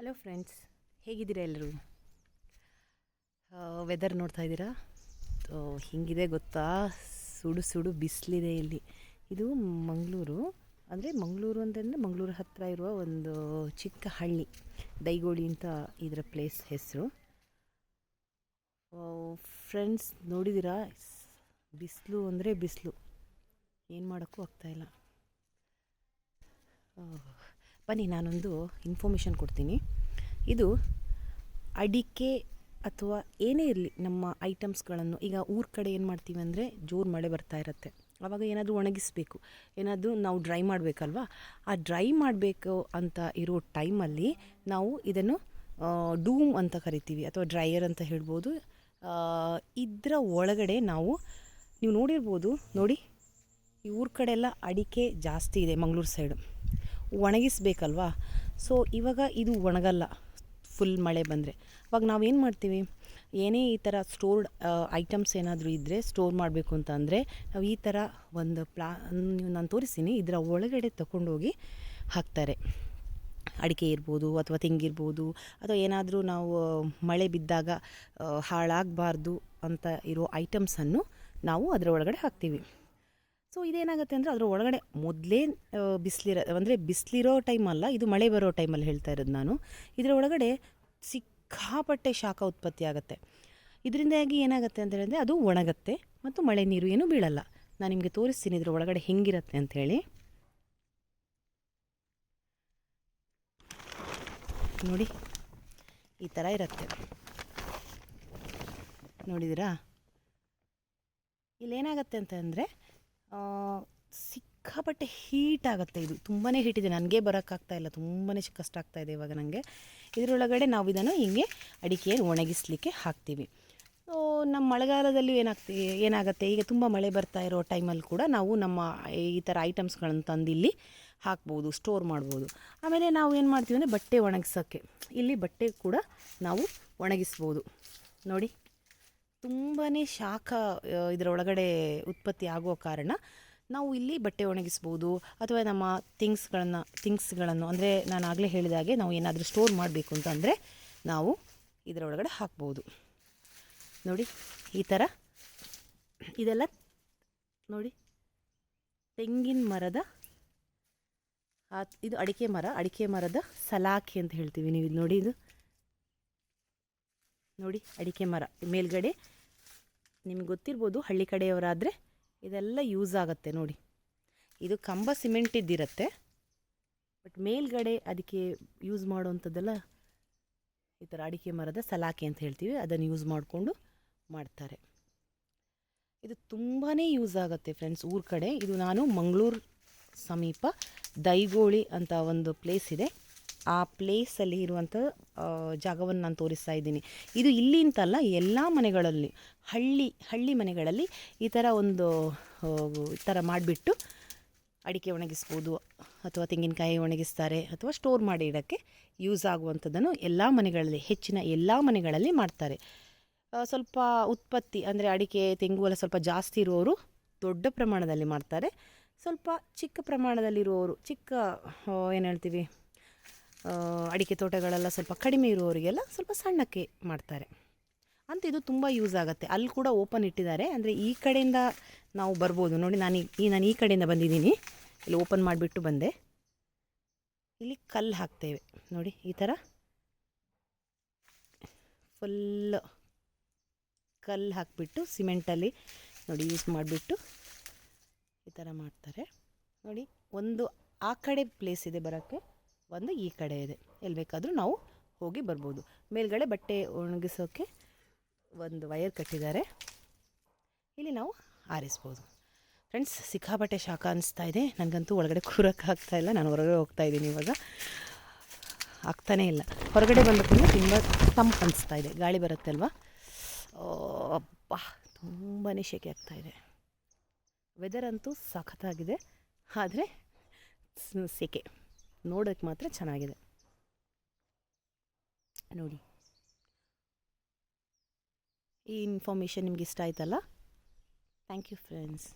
Hello friends, ಹೇಗಿದ್ದೀರಾ ಎಲ್ಲರೂ? Weather ನೋಡ್ತಾ ಇದ್ದೀರಾ? ಹಿಂಗಿದೆ ಗೊತ್ತಾ, ಸುಡು ಸುಡು ಬಿಸಿಲಿದೆ ಇಲ್ಲಿ. ಇದು ಮಂಗಳೂರು, ಅಂದರೆ ಮಂಗಳೂರು ಅಂತಂದರೆ ಮಂಗಳೂರು ಹತ್ತಿರ ಇರುವ ಒಂದು ಚಿಕ್ಕ ಹಳ್ಳಿ, ದೈಗೋಳಿ ಅಂತ ಇದರ ಪ್ಲೇಸ್ ಹೆಸರು. ಫ್ರೆಂಡ್ಸ್ ನೋಡಿದ್ದೀರಾ, ಬಿಸಿಲು ಅಂದರೆ ಬಿಸಿಲು, ಏನು ಮಾಡೋಕ್ಕೂ ಆಗ್ತಾಯಿಲ್ಲ. ಬನ್ನಿ ನಾನೊಂದು ಇನ್ಫಾರ್ಮೇಷನ್ ಕೊಡ್ತೀನಿ. ಇದು ಅಡಿಕೆ ಅಥವಾ ಏನೇ ಇರಲಿ, ನಮ್ಮ ಐಟಮ್ಸ್ಗಳನ್ನು ಈಗ ಊರ ಕಡೆ ಏನು ಮಾಡ್ತೀವಿ ಅಂದರೆ ಜೋರು ಮಳೆ ಬರ್ತಾ ಇರುತ್ತೆ, ಆವಾಗ ಏನಾದರೂ ಒಣಗಿಸಬೇಕು, ಏನಾದರೂ ನಾವು ಡ್ರೈ ಮಾಡಬೇಕಲ್ವಾ. ಆ ಡ್ರೈ ಮಾಡಬೇಕು ಅಂತ ಇರೋ ಟೈಮಲ್ಲಿ ನಾವು ಇದನ್ನು ಡೂಮ್ ಅಂತ ಕರಿತೀವಿ, ಅಥವಾ ಡ್ರೈಯರ್ ಅಂತ ಹೇಳ್ಬೋದು. ಇದರ ಒಳಗಡೆ ನೀವು ನೋಡಿರ್ಬೋದು, ನೋಡಿ ಈ ಊರ ಕಡೆ ಎಲ್ಲ ಅಡಿಕೆ ಜಾಸ್ತಿ ಇದೆ, ಮಂಗಳೂರು ಸೈಡು ಒಣಗಿಸ್ಬೇಕಲ್ವಾ. ಸೊ ಇವಾಗ ಇದು ಒಣಗಲ್ಲ, ಫುಲ್ ಮಳೆ ಬಂದರೆ. ಅವಾಗ ನಾವೇನು ಮಾಡ್ತೀವಿ, ಏನೇ ಈ ಥರ ಸ್ಟೋರ್ಡ್ ಐಟಮ್ಸ್ ಏನಾದರೂ ಇದ್ದರೆ ಸ್ಟೋರ್ ಮಾಡಬೇಕು ಅಂತ ಅಂದರೆ ನಾವು ಈ ಥರ ಒಂದು ನಾನು ತೋರಿಸ್ತೀನಿ, ಇದರ ಒಳಗಡೆ ತಗೊಂಡೋಗಿ ಹಾಕ್ತಾರೆ. ಅಡಿಕೆ ಇರ್ಬೋದು ಅಥವಾ ತೆಂಗಿರ್ಬೋದು, ಅಥವಾ ಏನಾದರೂ ನಾವು ಮಳೆ ಬಿದ್ದಾಗ ಹಾಳಾಗಬಾರ್ದು ಅಂತ ಇರೋ ಐಟಮ್ಸನ್ನು ನಾವು ಅದರ ಒಳಗಡೆ ಹಾಕ್ತೀವಿ. ಸೊ ಇದೇನಾಗುತ್ತೆ ಅಂದರೆ ಅದರ ಒಳಗಡೆ ಮೊದಲೇ ಬಿಸಿಲಿರೋ ಟೈಮಲ್ಲ, ಇದು ಮಳೆ ಬರೋ ಟೈಮಲ್ಲಿ ಹೇಳ್ತಾ ಇರೋದು ನಾನು. ಇದರ ಒಳಗಡೆ ಸಿಕ್ಕಾಪಟ್ಟೆ ಶಾಖ ಉತ್ಪತ್ತಿ ಆಗುತ್ತೆ. ಇದರಿಂದಾಗಿ ಏನಾಗುತ್ತೆ ಅಂತ ಹೇಳಿದ್ರೆ ಅದು ಒಣಗುತ್ತೆ ಮತ್ತು ಮಳೆ ನೀರು ಏನೂ ಬೀಳಲ್ಲ. ನಾನು ನಿಮಗೆ ತೋರಿಸ್ತೀನಿ ಇದರ ಒಳಗಡೆ ಹೆಂಗಿರುತ್ತೆ ಅಂಥೇಳಿ. ನೋಡಿ, ಈ ಥರ ಇರುತ್ತೆ, ನೋಡಿದ್ದೀರಾ? ಇಲ್ಲೇನಾಗುತ್ತೆ ಅಂತಂದರೆ ಸಿಕ್ಕಾಪಟ್ಟೆ ಹೀಟ್ ಆಗುತ್ತೆ. ಇದು ತುಂಬಾ ಹೀಟ್ ಇದೆ, ನನಗೆ ಬರೋಕ್ಕಾಗ್ತಾಯಿಲ್ಲ, ತುಂಬಾ ಕಷ್ಟ ಆಗ್ತಾಯಿದೆ ಇವಾಗ ನನಗೆ. ಇದರೊಳಗಡೆ ನಾವು ಇದನ್ನು ಹೀಗೆ ಅಡಿಕೆಯನ್ನು ಒಣಗಿಸಲಿಕ್ಕೆ ಹಾಕ್ತೀವಿ. ಸೊ ನಮ್ಮ ಮಳೆಗಾಲದಲ್ಲಿ ಏನಾಗುತ್ತೆ, ಈಗ ತುಂಬ ಮಳೆ ಬರ್ತಾ ಇರೋ ಟೈಮಲ್ಲಿ ಕೂಡ ನಾವು ನಮ್ಮ ಈ ಥರ ಐಟಮ್ಸ್ಗಳನ್ನು ತಂದಿಲ್ಲಿ ಹಾಕ್ಬೋದು, ಸ್ಟೋರ್ ಮಾಡ್ಬೋದು. ಆಮೇಲೆ ನಾವು ಏನು ಮಾಡ್ತೀವಿ ಅಂದರೆ ಬಟ್ಟೆ ಒಣಗಿಸೋಕ್ಕೆ ಇಲ್ಲಿ ಬಟ್ಟೆ ಕೂಡ ನಾವು ಒಣಗಿಸ್ಬೋದು. ನೋಡಿ, ತುಂಬಾ ಶಾಖ ಇದರ ಒಳಗಡೆ ಉತ್ಪತ್ತಿ ಆಗೋ ಕಾರಣ ನಾವು ಇಲ್ಲಿ ಬಟ್ಟೆ ಒಣಗಿಸ್ಬೋದು, ಅಥವಾ ನಮ್ಮ ಥಿಂಗ್ಸ್ಗಳನ್ನು ಅಂದರೆ ನಾನು ಆಗಲೇ ಹೇಳಿದಾಗೆ ನಾವು ಏನಾದರೂ ಸ್ಟೋರ್ ಮಾಡಬೇಕು ಅಂತ ಅಂದರೆ ನಾವು ಇದರ ಒಳಗಡೆ ಹಾಕ್ಬೋದು. ನೋಡಿ ಈ ಥರ, ಇದೆಲ್ಲ ನೋಡಿ ತೆಂಗಿನ ಮರದ, ಇದು ಅಡಿಕೆ ಮರದ ಸಲಾಕೆ ಅಂತ ಹೇಳ್ತೀವಿ ನೀವು. ಇದು ನೋಡಿ, ಇದು ನೋಡಿ ಅಡಿಕೆ ಮರ ಮೇಲ್ಗಡೆ ನಿಮ್ಗೆ ಗೊತ್ತಿರ್ಬೋದು, ಹಳ್ಳಿ ಕಡೆಯವರಾದರೆ ಇದೆಲ್ಲ ಯೂಸ್ ಆಗುತ್ತೆ. ನೋಡಿ, ಇದು ಕಂಬ ಸಿಮೆಂಟ್ ಇದ್ದಿರುತ್ತೆ, ಬಟ್ ಮೇಲ್ಗಡೆ ಅದಕ್ಕೆ ಯೂಸ್ ಮಾಡುವಂಥದ್ದೆಲ್ಲ ಈ ಥರ ಅಡಿಕೆ ಮರದ ಸಲಾಕೆ ಅಂತ ಹೇಳ್ತೀವಿ, ಅದನ್ನು ಯೂಸ್ ಮಾಡಿಕೊಂಡು ಮಾಡ್ತಾರೆ. ಇದು ತುಂಬಾ ಯೂಸ್ ಆಗುತ್ತೆ ಫ್ರೆಂಡ್ಸ್ ಊರ ಕಡೆ. ಇದು ನಾನು ಮಂಗಳೂರು ಸಮೀಪ ದೈಗೋಳಿ ಅಂತ ಒಂದು ಪ್ಲೇಸ್ ಇದೆ, ಆ ಪ್ಲೇಸಲ್ಲಿ ಇರುವಂಥ ಜಾಗವನ್ನು ನಾನು ತೋರಿಸ್ತಾ ಇದ್ದೀನಿ. ಇದು ಇಲ್ಲಿ ಅಂತಲ್ಲ, ಎಲ್ಲ ಮನೆಗಳಲ್ಲಿ, ಹಳ್ಳಿ ಮನೆಗಳಲ್ಲಿ ಈ ಥರ ಈ ಥರ ಮಾಡಿಬಿಟ್ಟು ಅಡಿಕೆ ಒಣಗಿಸ್ಬೋದು, ಅಥವಾ ತೆಂಗಿನಕಾಯಿ ಒಣಗಿಸ್ತಾರೆ, ಅಥವಾ ಸ್ಟೋರ್ ಮಾಡಿ ಇಡೋಕ್ಕೆ ಯೂಸ್ ಆಗುವಂಥದ್ದನ್ನು ಎಲ್ಲ ಮನೆಗಳಲ್ಲಿ, ಹೆಚ್ಚಿನ ಎಲ್ಲ ಮನೆಗಳಲ್ಲಿ ಮಾಡ್ತಾರೆ. ಸ್ವಲ್ಪ ಉತ್ಪತ್ತಿ ಅಂದರೆ ಅಡಿಕೆ ತೆಂಗು ಎಲ್ಲ ಸ್ವಲ್ಪ ಜಾಸ್ತಿ ಇರುವವರು ದೊಡ್ಡ ಪ್ರಮಾಣದಲ್ಲಿ ಮಾಡ್ತಾರೆ. ಸ್ವಲ್ಪ ಚಿಕ್ಕ ಪ್ರಮಾಣದಲ್ಲಿರುವವರು, ಏನು ಹೇಳ್ತೀವಿ, ಅಡಿಕೆ ತೋಟಗಳೆಲ್ಲ ಸ್ವಲ್ಪ ಕಡಿಮೆ ಇರುವವರಿಗೆಲ್ಲ ಸ್ವಲ್ಪ ಸಣ್ಣಕ್ಕೆ ಮಾಡ್ತಾರೆ ಅಂತ. ಇದು ತುಂಬ ಯೂಸ್ ಆಗುತ್ತೆ. ಅಲ್ಲಿ ಕೂಡ ಓಪನ್ ಇಟ್ಟಿದ್ದಾರೆ, ಅಂದರೆ ಈ ಕಡೆಯಿಂದ ನಾವು ಬರ್ಬೋದು. ನೋಡಿ, ನಾನು ಈ ಕಡೆಯಿಂದ ಬಂದಿದ್ದೀನಿ, ಇಲ್ಲಿ ಓಪನ್ ಮಾಡಿಬಿಟ್ಟು ಬಂದೆ. ಇಲ್ಲಿ ಕಲ್ಲು ಹಾಕ್ತೇವೆ ನೋಡಿ, ಈ ಥರ ಫುಲ್ ಕಲ್ಲು ಹಾಕಿಬಿಟ್ಟು ಸಿಮೆಂಟಲ್ಲಿ ನೋಡಿ ಯೂಸ್ ಮಾಡಿಬಿಟ್ಟು ಈ ಥರ ಮಾಡ್ತಾರೆ. ನೋಡಿ, ಒಂದು ಆ ಕಡೆ ಪ್ಲೇಸ್ ಇದೆ ಬರೋಕ್ಕೆ, ಒಂದು ಈ ಕಡೆ ಇದೆ, ಎಲ್ಲಿ ಬೇಕಾದರೂ ನಾವು ಹೋಗಿ ಬರ್ಬೋದು. ಮೇಲ್ಗಡೆ ಬಟ್ಟೆ ಒಣಗಿಸೋಕ್ಕೆ ಒಂದು ವಯರ್ ಕಟ್ಟಿದ್ದಾರೆ, ಇಲ್ಲಿ ನಾವು ಆರಿಸ್ಬೋದು. ಫ್ರೆಂಡ್ಸ್, ಸಿಕ್ಕಾಪಟ್ಟೆ ಶಾಖ ಅನಿಸ್ತಾ ಇದೆ, ನನಗಂತೂ ಒಳಗಡೆ ಕೂರೋಕ್ಕಾಗ್ತಾಯಿಲ್ಲ. ನಾನು ಹೊರಗಡೆ ಹೋಗ್ತಾ ಇದ್ದೀನಿ, ಇವಾಗ ಆಗ್ತಾನೇ ಇಲ್ಲ. ಹೊರಗಡೆ ಬಂದ ಕೂಡ ತುಂಬ ತಂಪು ಅನಿಸ್ತಾ ಇದೆ, ಗಾಳಿ ಬರುತ್ತೆ ಅಲ್ವಾ. ಅಬ್ಬಾ, ತುಂಬಾ ಸೆಕೆ ಆಗ್ತಾಯಿದೆ. ವೆದರ್ ಅಂತೂ ಸಖತ್ತಾಗಿದೆ, ಆದರೆ ಸೆಕೆ ನೋಡೋಕ್ಕೆ ಮಾತ್ರ ಚೆನ್ನಾಗಿದೆ. ನೋಡಿ, ಈ ಇನ್ಫಾರ್ಮೇಷನ್ ನಿಮ್ಗೆ ಇಷ್ಟ ಆಯ್ತಲ್ಲ? Thank you friends.